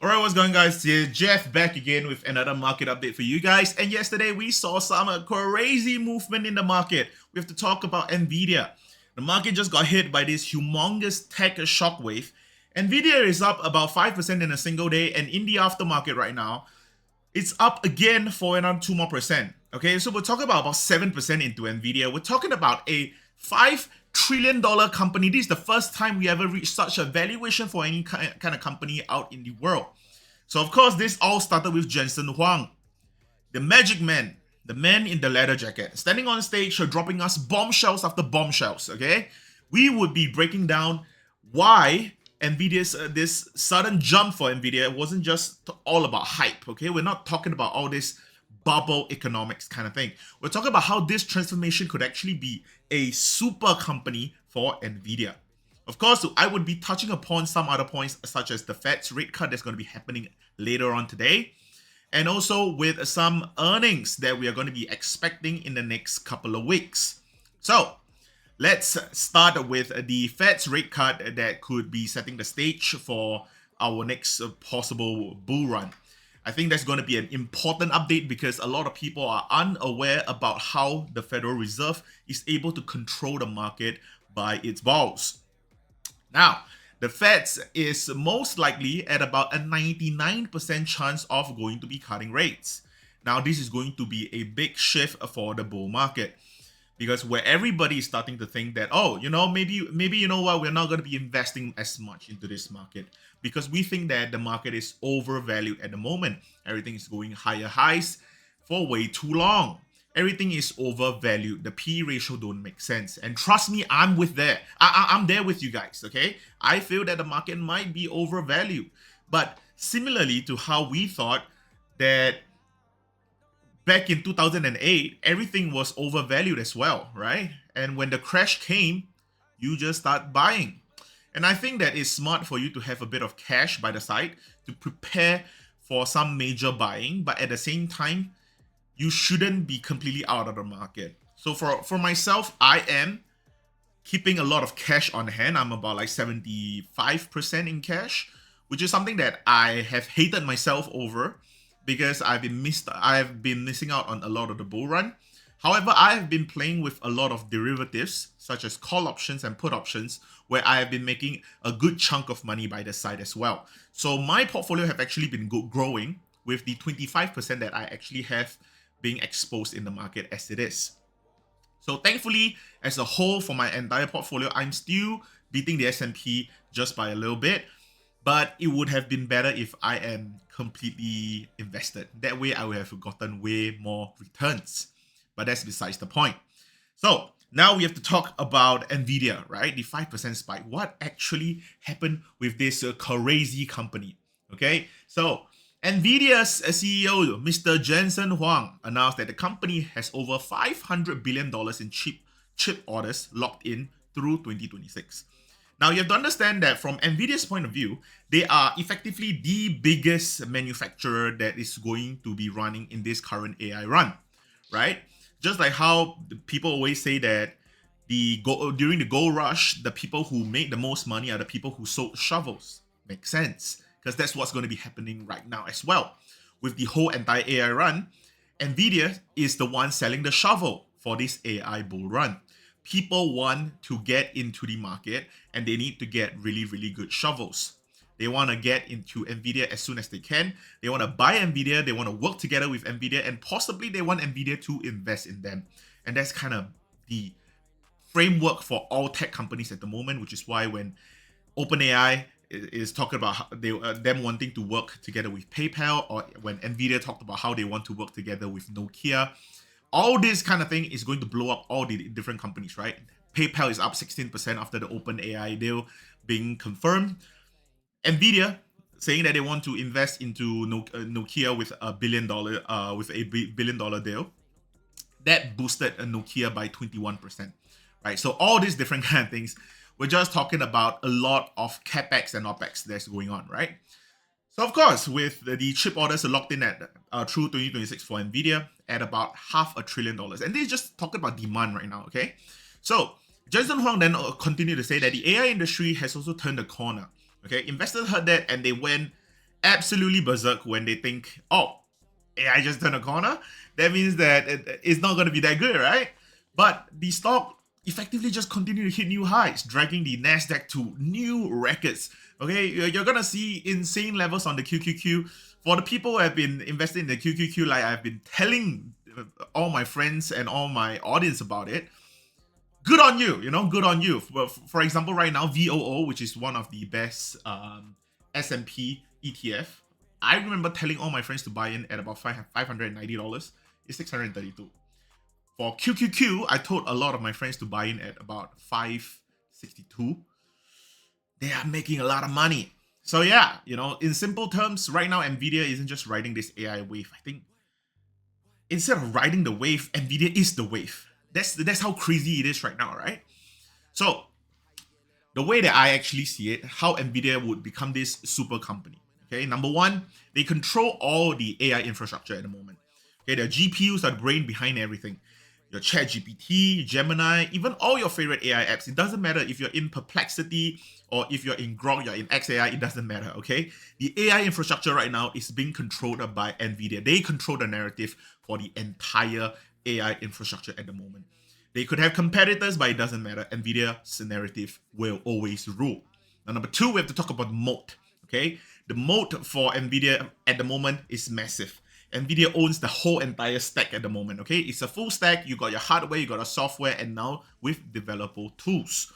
Alright, what's going on, guys? It's Jeff back again with another market update for you guys. And yesterday we saw some crazy movement in the market. We have to talk about Nvidia. The market just got hit by this humongous tech shockwave. Nvidia is up about 5% in a single day, and in the aftermarket right now, it's up again for another 2 more percent. Okay, so we're talking about 7% into Nvidia. We're talking about a $5 trillion company. This is the first time we ever reached such a valuation for any kind of company out in the world. So of course, this all started with Jensen Huang, the magic man, the man in the leather jacket, standing on stage, dropping us bombshells after bombshells. Okay, we would be breaking down why Nvidia's this sudden jump for Nvidia wasn't just all about hype. Okay, we're not talking about all this bubble economics kind of thing. We're talking about how this transformation could actually be a super company for Nvidia. Of course, I would be touching upon some other points such as the Fed's rate cut that's going to be happening later on today, and also with some earnings that we are going to be expecting in the next couple of weeks. So let's start with the Fed's rate cut that could be setting the stage for our next possible bull run. I think that's going to be an important update because a lot of people are unaware about how the Federal Reserve is able to control the market by its balls. Now, the Fed is most likely at about a 99% chance of going to be cutting rates. Now, this is going to be a big shift for the bull market because where everybody is starting to think that, oh, maybe you know what, we're not going to be investing as much into this market because we think that the market is overvalued at the moment. Everything is going higher highs for way too long. Everything is overvalued. The P ratio don't make sense. And trust me, I'm there with you guys, okay? I feel that the market might be overvalued. But similarly to how we thought that back in 2008, everything was overvalued as well, right? And when the crash came, you just start buying. And I think that it's smart for you to have a bit of cash by the side to prepare for some major buying, but at the same time, you shouldn't be completely out of the market. So for myself, I am keeping a lot of cash on hand. I'm about like 75% in cash, which is something that I have hated myself over because I've been missing out on a lot of the bull run. However, I have been playing with a lot of derivatives such as call options and put options where I have been making a good chunk of money by the side as well. So my portfolio have actually been growing with the 25% that I actually have being exposed in the market as it is. So thankfully, as a whole for my entire portfolio, I'm still beating the S&P just by a little bit, but it would have been better if I am completely invested. That way I would have gotten way more returns, but that's besides the point. So now we have to talk about Nvidia, right? The 5% spike. What actually happened with this crazy company? Okay, so Nvidia's CEO, Mr. Jensen Huang, announced that the company has over $500 billion in chip orders locked in through 2026. Now, you have to understand that from Nvidia's point of view, they are effectively the biggest manufacturer that is going to be running in this current AI run, right? Just like how people always say that during the gold rush, the people who make the most money are the people who sold shovels. Makes sense. Because that's what's going to be happening right now as well. With the whole entire AI run, Nvidia is the one selling the shovel for this AI bull run. People want to get into the market and they need to get really, really good shovels. They want to get into Nvidia as soon as they can. They want to buy Nvidia. They want to work together with Nvidia, and possibly they want Nvidia to invest in them. And that's kind of the framework for all tech companies at the moment, which is why when OpenAI is talking about them wanting to work together with PayPal, or when Nvidia talked about how they want to work together with Nokia, all this kind of thing is going to blow up all the different companies, right? PayPal is up 16% after the OpenAI deal being confirmed. Nvidia saying that they want to invest into Nokia with a billion dollar deal that boosted Nokia by 21%, right? So all these different kind of things. We're just talking about a lot of capex and opex that's going on, right? So of course, with the chip orders locked in at through 2026 for Nvidia at about $500 billion, and this is just talking about demand right now, okay? So Jensen Huang then continued to say that the AI industry has also turned a corner. Okay, investors heard that and they went absolutely berserk when they think, oh, AI just turned a corner. That means that it's not going to be that good, right? But the stock effectively just continued to hit new highs, dragging the Nasdaq to new records. Okay, you're gonna see insane levels on the QQQ. For the people who have been invested in the QQQ, like I've been telling all my friends and all my audience about it, good on you, good on you. For example, right now, VOO, which is one of the best S&P ETF, I remember telling all my friends to buy in at about $590. It's $632. For QQQ, I told a lot of my friends to buy in at about $562. They are making a lot of money. So yeah, in simple terms, right now, Nvidia isn't just riding this AI wave. I think instead of riding the wave, Nvidia is the wave. That's how crazy it is right now, right? So the way that I actually see it, how Nvidia would become this super company. Okay, number one, they control all the AI infrastructure at the moment. Okay, their GPUs are the brain behind everything. Your ChatGPT, Gemini, even all your favorite AI apps. It doesn't matter if you're in Perplexity or if you're in Grok, you're in XAI, it doesn't matter, okay? The AI infrastructure right now is being controlled by Nvidia. They control the narrative for the entire AI infrastructure at the moment. They could have competitors, but it doesn't matter. Nvidia's narrative will always rule. Now, number two, we have to talk about moat, okay? The moat for Nvidia at the moment is massive. Nvidia owns the whole entire stack at the moment, okay? It's a full stack. You got your hardware, you got your software, and now with developer tools.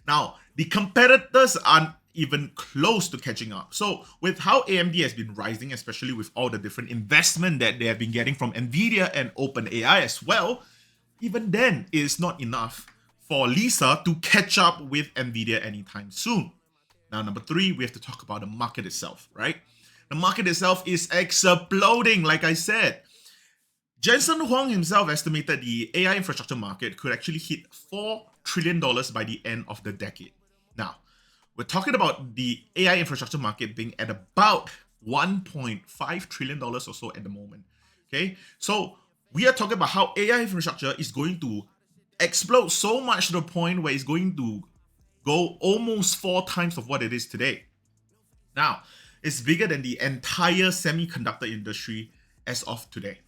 Now, the competitors aren't even close to catching up. So with how AMD has been rising, especially with all the different investment that they have been getting from Nvidia and OpenAI as well, even then it is not enough for Lisa to catch up with Nvidia anytime soon. Now, number three, we have to talk about the market itself, right? The market itself is exploding, like I said. Jensen Huang himself estimated the AI infrastructure market could actually hit $4 trillion by the end of the decade. Now, we're talking about the AI infrastructure market being at about $1.5 trillion or so at the moment. Okay, so we are talking about how AI infrastructure is going to explode so much to the point where it's going to go almost 4 times of what it is today. Now, it's bigger than the entire semiconductor industry as of today.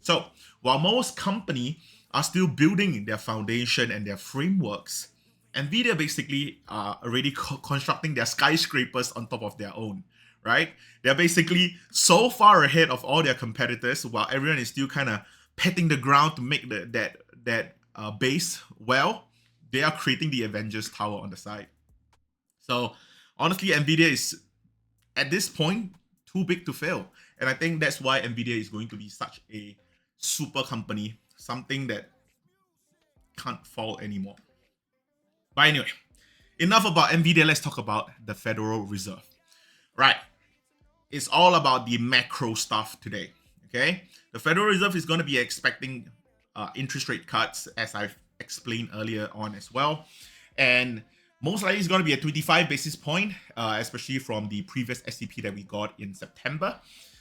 So, while most companies are still building their foundation and their frameworks, Nvidia basically are already constructing their skyscrapers on top of their own, right? They're basically so far ahead of all their competitors, while everyone is still kind of petting the ground to make that base well. They are creating the Avengers Tower on the side. So, honestly, Nvidia is at this point too big to fail, and I think that's why Nvidia is going to be such a super company, something that can't fall anymore. But anyway, enough about Nvidia. Let's talk about the Federal Reserve. Right, it's all about the macro stuff today. Okay, the Federal Reserve is going to be expecting interest rate cuts, as I've explained earlier on as well, and most likely it's going to be a 25 basis point, especially from the previous SCP that we got in September.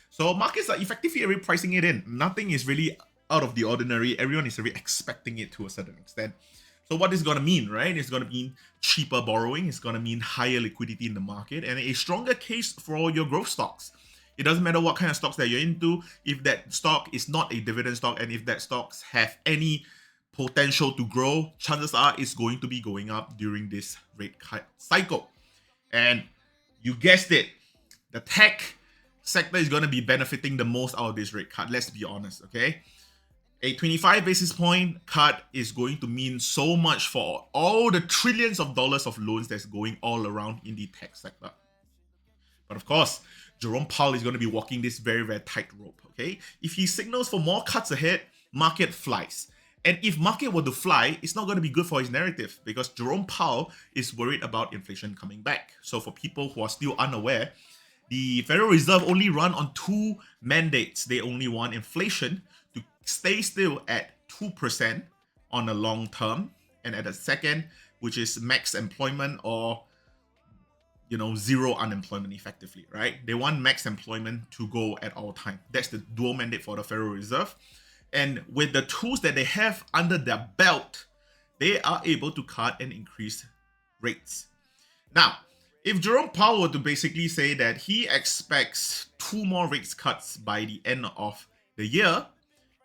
So markets are effectively already pricing it in. Nothing is really out of the ordinary. Everyone is already expecting it to a certain extent. So what is going to mean, right? It's going to mean cheaper borrowing. It's going to mean higher liquidity in the market and a stronger case for all your growth stocks. It doesn't matter what kind of stocks that you're into. If that stock is not a dividend stock and if that stocks have any potential to grow, chances are it's going to be going up during this rate cut cycle. And you guessed it, the tech sector is going to be benefiting the most out of this rate cut. Let's be honest, okay? A 25 basis point cut is going to mean so much for all the trillions of dollars of loans that's going all around in the tech sector. But of course, Jerome Powell is going to be walking this very, very tight rope, okay? If he signals for more cuts ahead, market flies. And if market were to fly, it's not going to be good for his narrative because Jerome Powell is worried about inflation coming back. So for people who are still unaware, the Federal Reserve only run on 2 mandates. They only want inflation to stay still at 2% on a long term. And at the second, which is max employment or zero unemployment effectively, right? They want max employment to go at all time. That's the dual mandate for the Federal Reserve. And with the tools that they have under their belt, they are able to cut and increase rates. Now, if Jerome Powell were to basically say that he expects 2 more rate cuts by the end of the year,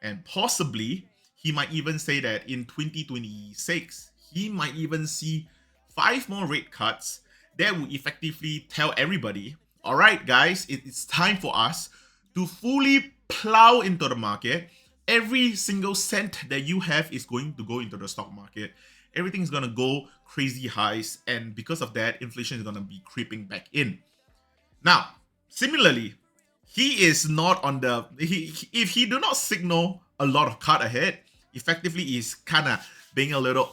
and possibly he might even say that in 2026, he might even see 5 more rate cuts, that would effectively tell everybody, all right, guys, it's time for us to fully plow into the market. Every single cent that you have is going to go into the stock market. Everything's going to go crazy highs, and because of that, inflation is going to be creeping back in. Now, similarly, he is not on the if he do not signal a lot of cut ahead, effectively is kind of being a little,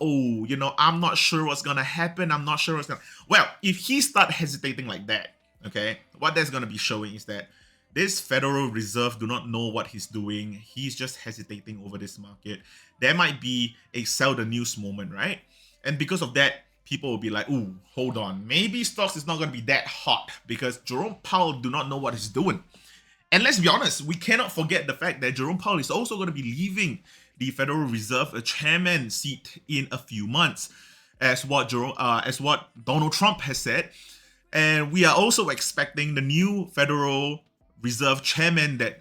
I'm not sure what's gonna happen. I'm not sure what's gonna. Well, if he start hesitating like that, okay, what that's gonna be showing is that this Federal Reserve do not know what he's doing. He's just hesitating over this market. There might be a sell the news moment, right? And because of that, people will be like, ooh, hold on. Maybe stocks is not going to be that hot because Jerome Powell do not know what he's doing. And let's be honest, we cannot forget the fact that Jerome Powell is also going to be leaving the Federal Reserve a chairman seat in a few months, as what Donald Trump has said. And we are also expecting the new Federal Reserve chairman that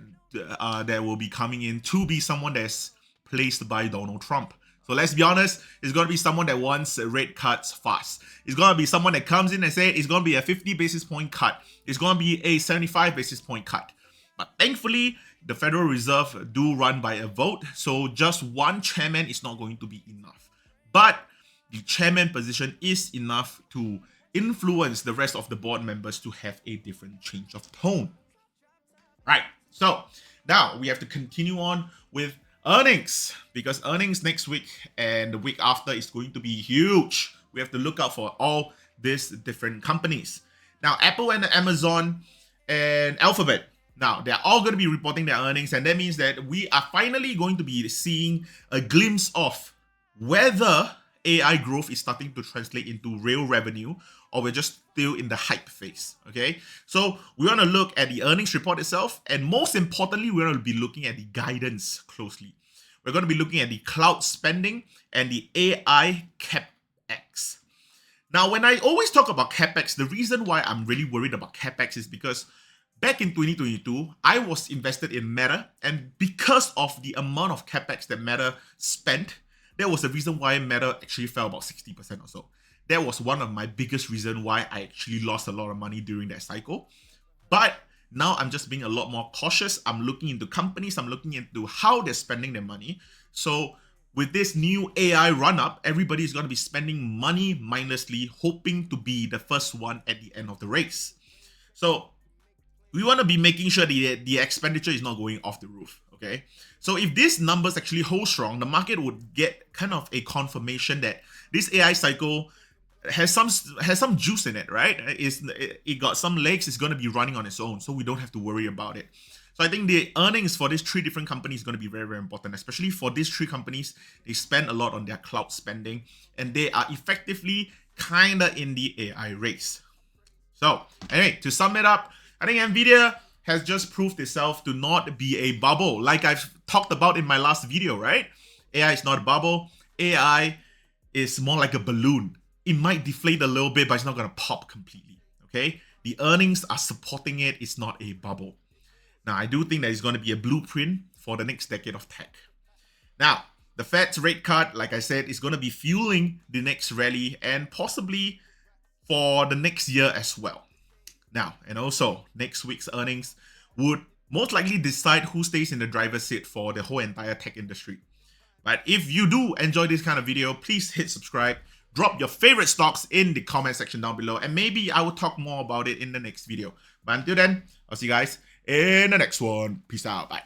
will be coming in to be someone that's placed by Donald Trump. So let's be honest, it's going to be someone that wants rate cuts fast. It's going to be someone that comes in and say it's going to be a 50 basis point cut. It's going to be a 75 basis point cut. But thankfully, the Federal Reserve do run by a vote, so just one chairman is not going to be enough. But the chairman position is enough to influence the rest of the board members to have a different change of tone. Right, so now we have to continue on with earnings, because earnings next week and the week after is going to be huge. We have to look out for all these different companies. Now, Apple and Amazon and Alphabet, now they're all going to be reporting their earnings, and that means that we are finally going to be seeing a glimpse of whether AI growth is starting to translate into real revenue, or we're just still in the hype phase. Okay, so we want to look at the earnings report itself, and most importantly, we're going to be looking at the guidance closely. We're going to be looking at the cloud spending and the AI CapEx. Now, when I always talk about CapEx, the reason why I'm really worried about CapEx is because back in 2022, I was invested in Meta, and because of the amount of CapEx that Meta spent, that was the reason why Meta actually fell about 60% or so. That was one of my biggest reasons why I actually lost a lot of money during that cycle. But now I'm just being a lot more cautious. I'm looking into companies. I'm looking into how they're spending their money. So with this new AI run-up, everybody is going to be spending money mindlessly, hoping to be the first one at the end of the race. So we want to be making sure the expenditure is not going off the roof, okay? So if these numbers actually hold strong, the market would get kind of a confirmation that this AI cycle has some juice in it, right? It got some legs. It's going to be running on its own, so we don't have to worry about it. So I think the earnings for these 3 different companies is going to be very, very important, especially for these 3 companies. They spend a lot on their cloud spending, and they are effectively kind of in the AI race. So anyway, to sum it up, I think Nvidia has just proved itself to not be a bubble, like I've talked about in my last video, right? AI is not a bubble. AI is more like a balloon. It might deflate a little bit, but it's not going to pop completely, okay? The earnings are supporting it. It's not a bubble. Now, I do think that it's going to be a blueprint for the next decade of tech. Now, the Fed's rate cut, like I said, is going to be fueling the next rally and possibly for the next year as well. Now, and also, next week's earnings would most likely decide who stays in the driver's seat for the whole entire tech industry. But if you do enjoy this kind of video, please hit subscribe. Drop your favorite stocks in the comment section down below, and maybe I will talk more about it in the next video. But until then, I'll see you guys in the next one. Peace out. Bye.